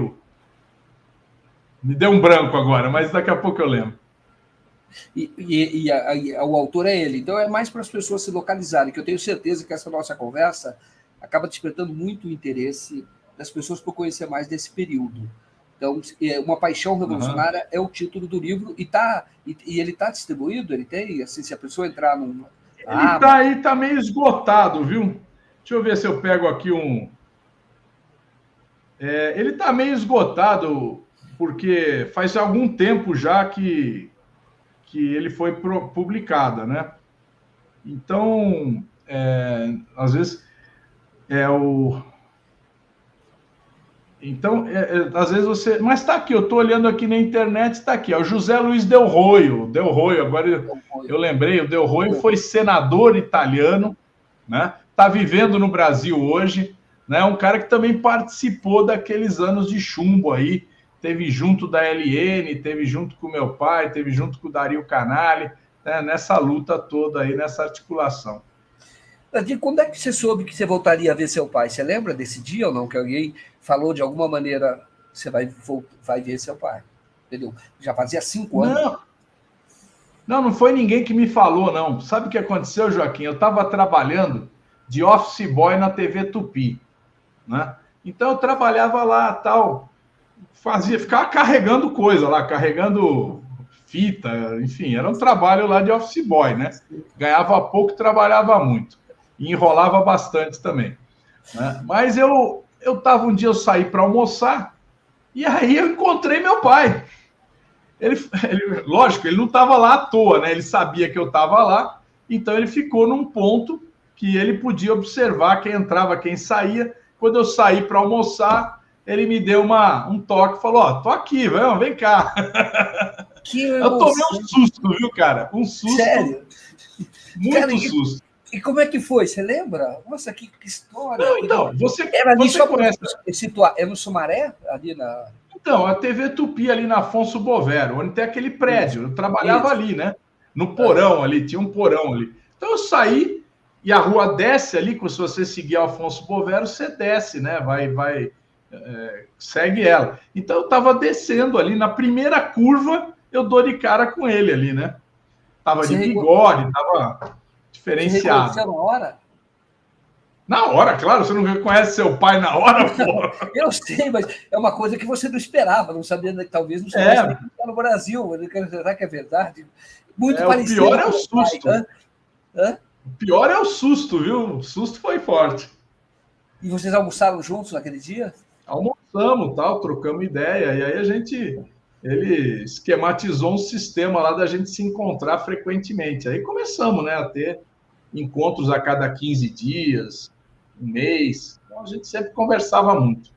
Me deu um branco agora, mas daqui a pouco eu lembro. O autor é ele. Então é mais para as pessoas se localizarem, que eu tenho certeza que essa nossa conversa acaba despertando muito o interesse das pessoas por conhecer mais desse período. Então, Uma Paixão Revolucionária é o título do livro e ele está distribuído? Ele tem? Assim, se a pessoa entrar num... Ele está meio esgotado, viu? Deixa eu ver se eu pego aqui ele está meio esgotado, porque faz algum tempo já que ele foi publicado, né? Então, às vezes, Então, às vezes você... Mas está aqui, eu estou olhando aqui na internet, está aqui, é o José Luiz Del Roio. Agora eu lembrei, o Del Roio foi senador italiano, né? Está vivendo no Brasil hoje, né? Um cara que também participou daqueles anos de chumbo aí, teve junto da LN, teve junto com o meu pai, teve junto com o Dario Canali, né? Nessa luta toda aí, nessa articulação. Quando é que você soube que você voltaria a ver seu pai? Você lembra desse dia ou não? Que alguém falou de alguma maneira que você vai ver seu pai? Entendeu? Já fazia 5 anos. Não foi ninguém que me falou, não. Sabe o que aconteceu, Joaquim? Eu estava trabalhando de office boy na TV Tupi, né? Então eu trabalhava lá, tal, ficava carregando coisa lá, carregando fita, enfim, era um trabalho lá de office boy, né? Ganhava pouco, trabalhava muito. E enrolava bastante também, né? Mas eu saí para almoçar e aí eu encontrei meu pai. Lógico, ele não estava lá à toa, né? Ele sabia que eu estava lá, então ele ficou num ponto que ele podia observar quem entrava, quem saía. Quando eu saí para almoçar, ele me deu um toque, falou: tô aqui, vem cá. Eu tomei um susto, viu, cara? Um susto. Sério? Muito susto. E como é que foi? Você lembra? Nossa, que história. Não, então, você conhece. É no Sumaré? Ali na... Então, a TV Tupi ali na Afonso Bovero, onde tem aquele prédio. Eu trabalhava ali, né? No porão ali, tinha um porão ali. Então eu saí e a rua desce ali, se você seguir a Afonso Bovero, você desce, né? Segue ela. Então eu estava descendo ali, na primeira curva, eu dou de cara com ele ali, né? Tava de bigode, tava diferenciado. Você reconheceu na hora? Na hora, claro, você não reconhece seu pai na hora, pô. Eu sei, mas é uma coisa que você não esperava, não sabia, talvez não soubesse nem que está no Brasil. Será que é verdade? Muito parecido. O pior é o susto. O pior é o susto, viu? O susto foi forte. E vocês almoçaram juntos naquele dia? Almoçamos, tal, trocamos ideia, e aí ele esquematizou um sistema lá da gente se encontrar frequentemente. Aí começamos, né, a ter encontros a cada 15 dias, um mês. Então, a gente sempre conversava muito.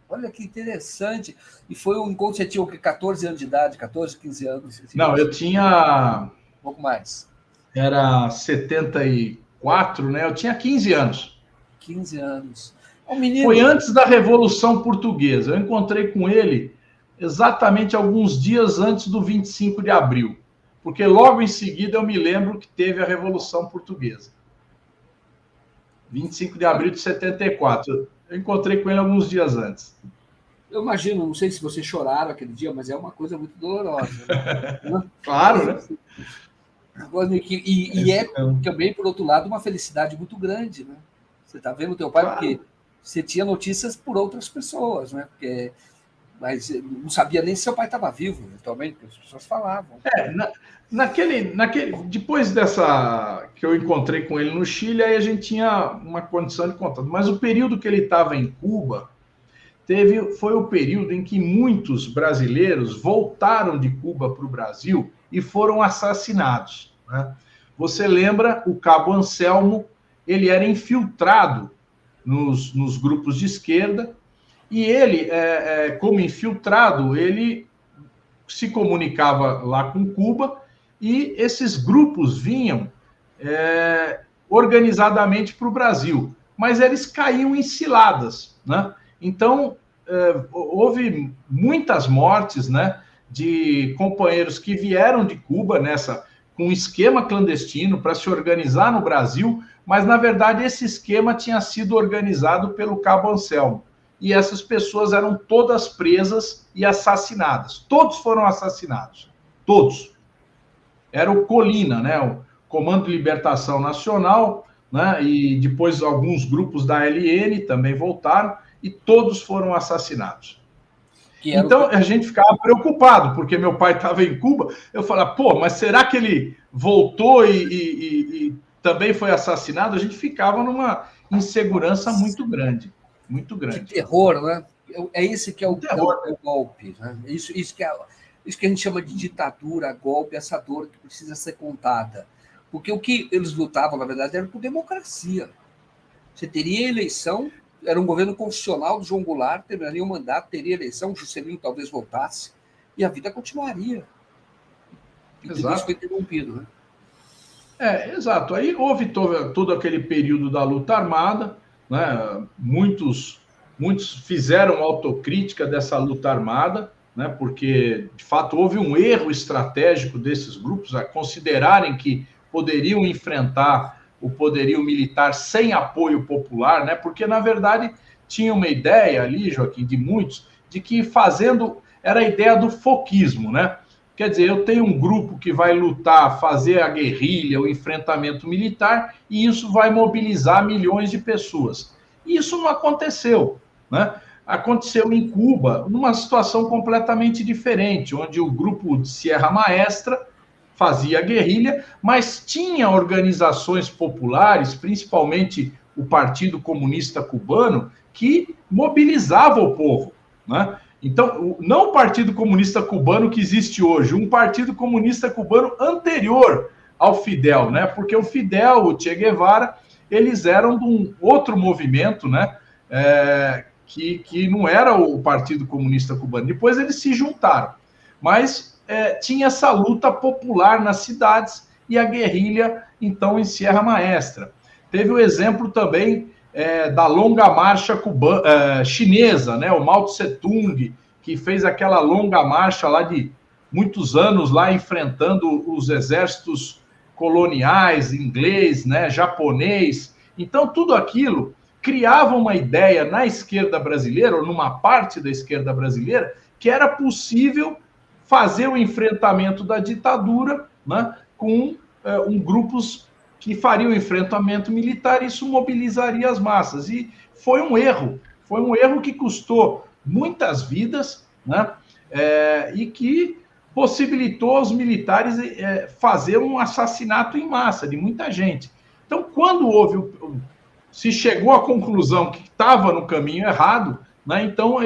Olha que interessante. E foi um encontro, você tinha o quê? 14 anos de idade, 14, 15 anos? Não, eu tinha... Um pouco mais. Era 74, né? Eu tinha 15 anos. 15 anos. Um menino... Foi antes da Revolução Portuguesa. Eu encontrei com ele exatamente alguns dias antes do 25 de abril. Porque logo em seguida eu me lembro que teve a Revolução Portuguesa. 25 de abril de 74. Eu encontrei com ele alguns dias antes. Eu imagino, não sei se vocês choraram aquele dia, mas é uma coisa muito dolorosa. Né? Claro, né? E é também, por outro lado, uma felicidade muito grande, né? Você está vendo o teu pai, claro. Porque você tinha notícias por outras pessoas, né? Porque, mas não sabia nem se seu pai estava vivo, eventualmente, porque as pessoas falavam. Depois dessa que eu encontrei com ele no Chile, aí a gente tinha uma condição de contato. Mas o período que ele estava em Cuba foi o período em que muitos brasileiros voltaram de Cuba para o Brasil e foram assassinados. Né? Você lembra, o Cabo Anselmo, ele era infiltrado nos grupos de esquerda, e ele, como infiltrado, ele se comunicava lá com Cuba, e esses grupos vinham organizadamente para o Brasil, mas eles caíam em ciladas, né? Então, houve muitas mortes, né, de companheiros que vieram de Cuba com um esquema clandestino para se organizar no Brasil, mas, na verdade, esse esquema tinha sido organizado pelo Cabo Anselmo. E essas pessoas eram todas presas e assassinadas. Todos foram assassinados. Todos. Era o Colina, né, o Comando de Libertação Nacional, né, e depois alguns grupos da LN também voltaram, e todos foram assassinados. Então, a gente ficava preocupado, porque meu pai estava em Cuba. Eu falava, pô, mas será que ele voltou e também foi assassinado? A gente ficava numa insegurança muito grande. Muito grande. Que terror, né? É esse que é o golpe. Né? Isso que a gente chama de ditadura, golpe, essa dor que precisa ser contada. Porque o que eles lutavam, na verdade, era por democracia. Você teria eleição, era um governo constitucional do João Goulart, terminaria o mandato, teria eleição, o Juscelino talvez voltasse, e a vida continuaria. E tudo isso foi interrompido, né? Exato. Aí houve todo aquele período da luta armada, né? Muitos fizeram autocrítica dessa luta armada, né? Porque, de fato, houve um erro estratégico desses grupos a considerarem que poderiam enfrentar o poderio militar sem apoio popular, né? Porque, na verdade, tinha uma ideia ali, Joaquim, de muitos, de que era a ideia do foquismo, né? Quer dizer, eu tenho um grupo que vai lutar, fazer a guerrilha, o enfrentamento militar, e isso vai mobilizar milhões de pessoas. E isso não aconteceu, né? Aconteceu em Cuba, numa situação completamente diferente, onde o grupo de Sierra Maestra fazia guerrilha, mas tinha organizações populares, principalmente o Partido Comunista Cubano, que mobilizava o povo, né? Então, não o Partido Comunista Cubano que existe hoje, um Partido Comunista Cubano anterior ao Fidel, né? Porque o Fidel, o Che Guevara, eles eram de um outro movimento, né? Que não era o Partido Comunista Cubano. Depois eles se juntaram. Mas tinha essa luta popular nas cidades e a guerrilha, então, em Sierra Maestra. Teve o exemplo também da longa marcha chinesa, né? O Mao Tse-tung, que fez aquela longa marcha lá de muitos anos, lá enfrentando os exércitos coloniais, inglês, né? Japonês. Então, tudo aquilo criava uma ideia na esquerda brasileira, ou numa parte da esquerda brasileira, que era possível fazer o enfrentamento da ditadura, né, com grupos que fariam o enfrentamento militar, e isso mobilizaria as massas. E foi um erro que custou muitas vidas, né, e que possibilitou aos militares fazer um assassinato em massa de muita gente. Então, quando se chegou à conclusão que estava no caminho errado, né, então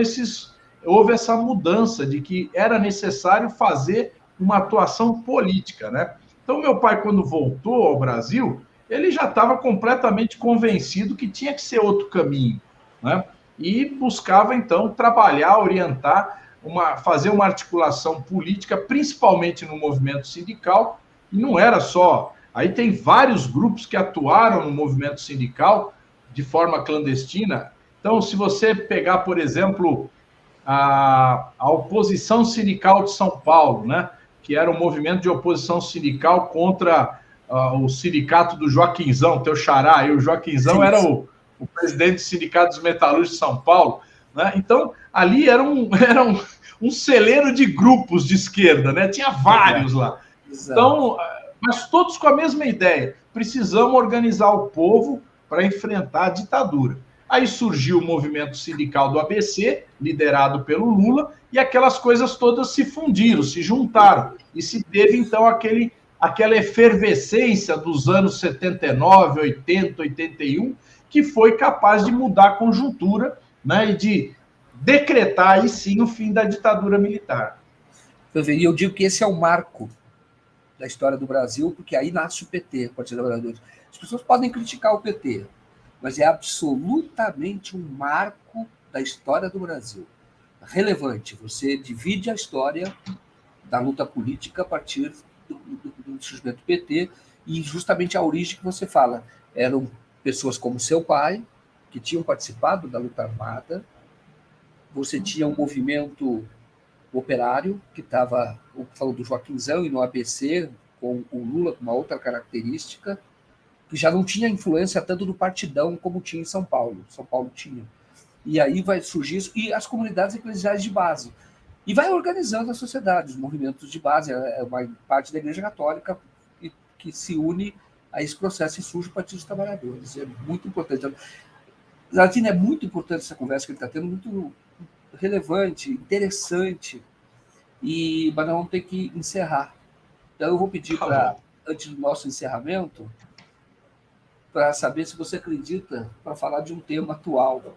houve essa mudança de que era necessário fazer uma atuação política, né? Então, meu pai, quando voltou ao Brasil, ele já estava completamente convencido que tinha que ser outro caminho, né? E buscava, então, trabalhar, orientar, fazer uma articulação política, principalmente no movimento sindical, e não era só. Aí tem vários grupos que atuaram no movimento sindical de forma clandestina. Então, se você pegar, por exemplo, a oposição sindical de São Paulo, né, que era um movimento de oposição sindical contra o sindicato do Joaquinzão, teu xará, e o Joaquinzão era o presidente do Sindicato dos Metalúrgicos de São Paulo, né? Então, ali era um celeiro de grupos de esquerda, né? Tinha vários lá. Então, mas todos com a mesma ideia. Precisamos organizar o povo para enfrentar a ditadura. Aí surgiu o movimento sindical do ABC, liderado pelo Lula, e aquelas coisas todas se fundiram, se juntaram. E se teve, então, aquela efervescência dos anos 79, 80, 81, que foi capaz de mudar a conjuntura, né, e de decretar, aí sim, o fim da ditadura militar. E eu digo que esse é o marco da história do Brasil, porque aí nasce o PT, o Partido Trabalhadores. As pessoas podem criticar o PT, mas é absolutamente um marco da história do Brasil. Relevante. Você divide a história da luta política a partir do surgimento do PT, e justamente a origem que você fala. Eram pessoas como seu pai, que tinham participado da luta armada. Você tinha um movimento operário, que estava, falou do Joaquinzão e no ABC, com o Lula com uma outra característica, que já não tinha influência tanto do partidão como tinha em São Paulo. São Paulo tinha. E aí vai surgir isso, e as comunidades eclesiais de base. E vai organizando a sociedade, os movimentos de base, é uma parte da Igreja Católica que se une a esse processo e surge o Partido dos Trabalhadores. É muito importante. Zaratini, é muito importante essa conversa que ele está tendo, muito relevante, interessante, mas nós vamos ter que encerrar. Então eu vou pedir para, antes do nosso encerramento, para saber se você acredita, para falar de um tema atual.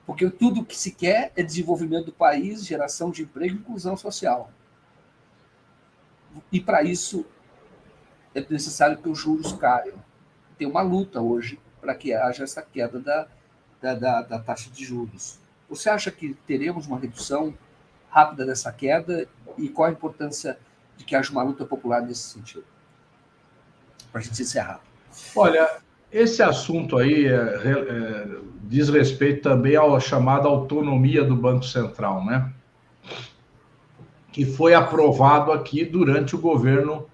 Porque tudo que se quer é desenvolvimento do país, geração de emprego e inclusão social. E para isso é necessário que os juros caiam. Tem uma luta hoje para que haja essa queda da taxa de juros. Você acha que teremos uma redução rápida dessa queda? E qual a importância de que haja uma luta popular nesse sentido? Para a gente encerrar. Olha, esse assunto aí diz respeito também à chamada autonomia do Banco Central, né? Que foi aprovado aqui durante o governo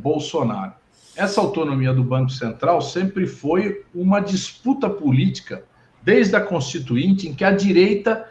Bolsonaro. Essa autonomia do Banco Central sempre foi uma disputa política, desde a Constituinte, em que a direita,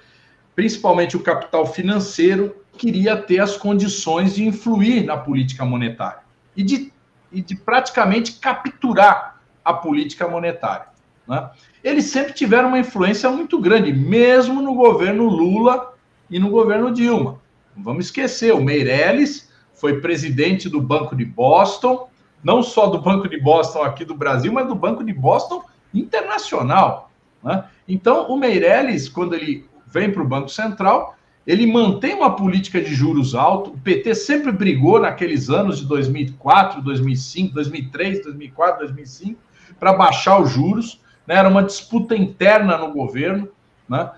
principalmente o capital financeiro, queria ter as condições de influir na política monetária e de praticamente capturar a política monetária, né? Eles sempre tiveram uma influência muito grande, mesmo no governo Lula e no governo Dilma. Não vamos esquecer, o Meirelles foi presidente do Banco de Boston, não só do Banco de Boston aqui do Brasil, mas do Banco de Boston internacional, né? Então, o Meirelles, quando ele vem para o Banco Central, ele mantém uma política de juros alto. O PT sempre brigou naqueles anos de 2004, 2005, 2003, 2004, 2005, para baixar os juros, né? Era uma disputa interna no governo, né?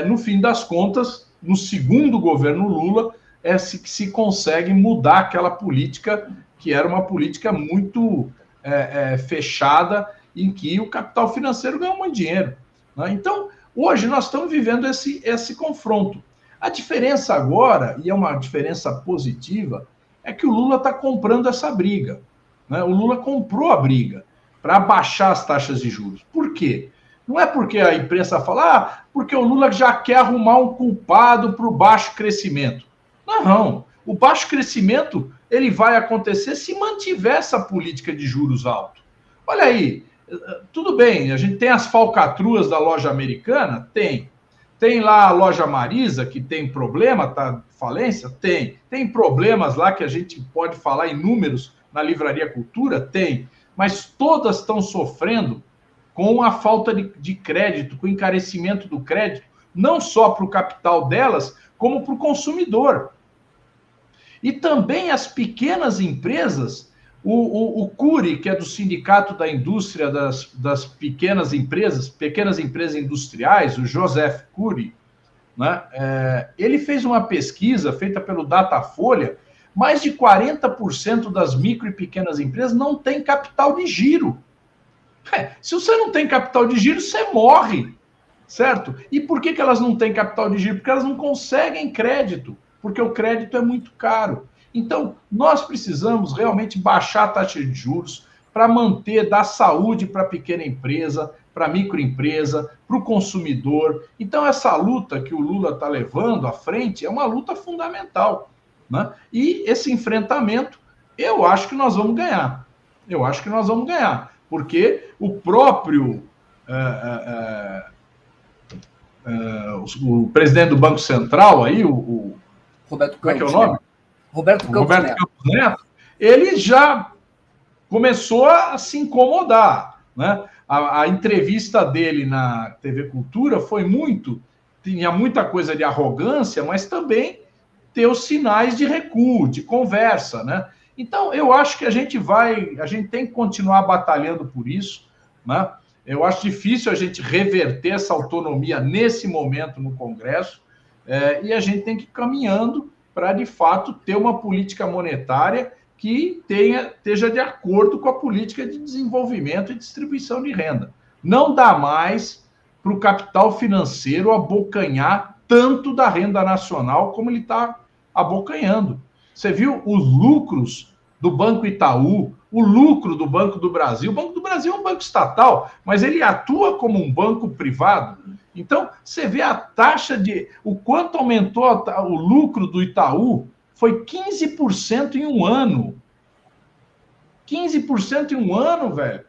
No fim das contas, no segundo governo Lula, se consegue mudar aquela política, que era uma política muito fechada, em que o capital financeiro ganhou muito dinheiro, né? Então, hoje nós estamos vivendo esse confronto. A diferença agora, e é uma diferença positiva, é que o Lula está comprando essa briga, né? O Lula comprou a briga para baixar as taxas de juros. Por quê? Não é porque a imprensa fala, porque o Lula já quer arrumar um culpado para o baixo crescimento. Não, o baixo crescimento ele vai acontecer se mantiver essa política de juros alto. Olha aí, tudo bem, a gente tem as falcatruas da loja americana? Tem. Tem lá a loja Marisa, que tem problema, tá falência? Tem. Tem problemas lá que a gente pode falar em números na Livraria Cultura? Tem. Mas todas estão sofrendo com a falta de crédito, com o encarecimento do crédito, não só para o capital delas, como para o consumidor. E também as pequenas empresas O Cury, que é do Sindicato da Indústria das Pequenas Empresas Industriais, o Joseph Cury, né? Ele fez uma pesquisa feita pelo Datafolha. Mais de 40% das micro e pequenas empresas não tem capital de giro. Se você não tem capital de giro, você morre, certo? E por que elas não têm capital de giro? Porque elas não conseguem crédito, porque o crédito é muito caro. Então, nós precisamos realmente baixar a taxa de juros para dar saúde para a pequena empresa, para a microempresa, para o consumidor. Então, essa luta que o Lula está levando à frente é uma luta fundamental, né? E esse enfrentamento, eu acho que nós vamos ganhar. Eu acho que nós vamos ganhar, porque o próprio o presidente do Banco Central, aí, Roberto Campos, como é que é o nome? Roberto Campos Neto, ele já começou a se incomodar, né? A entrevista dele na TV Cultura tinha muita coisa de arrogância, mas também ter os sinais de recuo, de conversa, né? Então, eu acho que a gente tem que continuar batalhando por isso, né? Eu acho difícil a gente reverter essa autonomia nesse momento no Congresso, e a gente tem que ir caminhando para, de fato, ter uma política monetária que esteja de acordo com a política de desenvolvimento e distribuição de renda. Não dá mais para o capital financeiro abocanhar tanto da renda nacional como ele está abocanhando. Você viu os lucros do Banco Itaú, o lucro do Banco do Brasil. O Banco do Brasil é um banco estatal, mas ele atua como um banco privado. Então, você vê a taxa o quanto aumentou o lucro do Itaú, foi 15% em um ano. 15% em um ano, velho.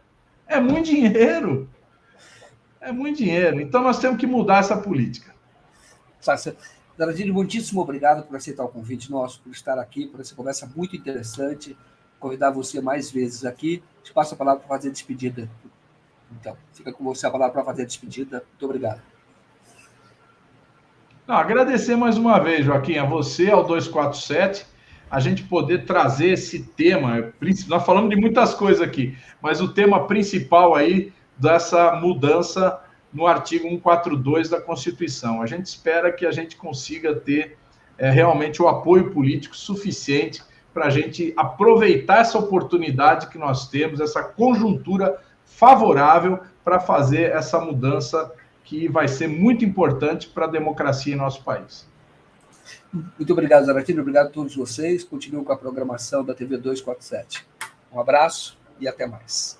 É muito dinheiro. É muito dinheiro. Então, nós temos que mudar essa política. Zaratini, muitíssimo obrigado por aceitar o convite nosso, por estar aqui, por essa conversa muito interessante. Convidar você mais vezes aqui. Te passo a palavra para fazer a despedida. Então, fica com você a palavra para fazer a despedida. Muito obrigado. Agradecer mais uma vez, Joaquim, a você, ao 247, a gente poder trazer esse tema. Nós falamos de muitas coisas aqui, mas o tema principal aí dessa mudança no artigo 142 da Constituição. A gente espera que a gente consiga ter realmente o apoio político suficiente para a gente aproveitar essa oportunidade que nós temos, essa conjuntura favorável para fazer essa mudança que vai ser muito importante para a democracia em nosso país. Muito obrigado, Zaratini. Obrigado a todos vocês. Continuem com a programação da TV 247. Um abraço e até mais.